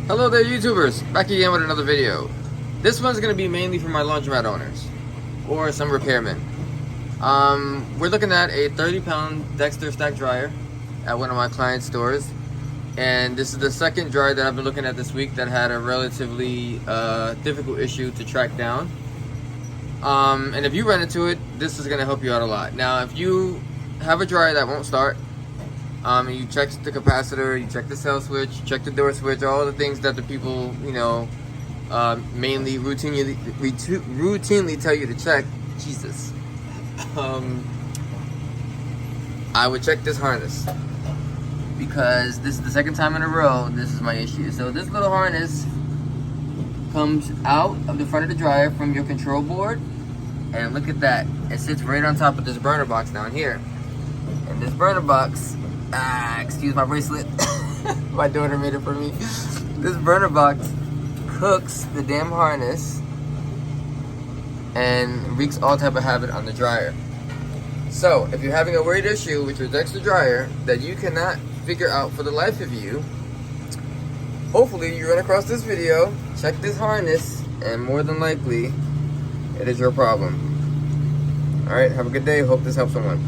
Hello there YouTubers, back again with another video. This one's going to be mainly for my laundromat owners, or some repairmen. We're looking at a 30-pound Dexter stack dryer at one of my client stores. And this is the second dryer that I've been looking at this week that had a relatively difficult issue to track down. And if you run into it, this is going to help you out a lot. Now, if you have a dryer that won't start, you check the capacitor, you check the cell switch, you check the door switch, all the things that the people, mainly routinely tell you to check. Jesus. I would check this harness, because this is the second time in a row this is my issue. So this little harness comes out of the front of the dryer from your control board, and look at that, it sits right on top of this burner box down here. And this burner box, excuse my bracelet, my daughter made it for me. This burner box cooks the damn harness and wreaks all type of havoc on the dryer. So if you're having a weird issue with your Dexter dryer that you cannot figure out for the life of you, hopefully you run across this video, check this harness, and more than likely it is your problem. Alright, have a good day, hope this helps someone.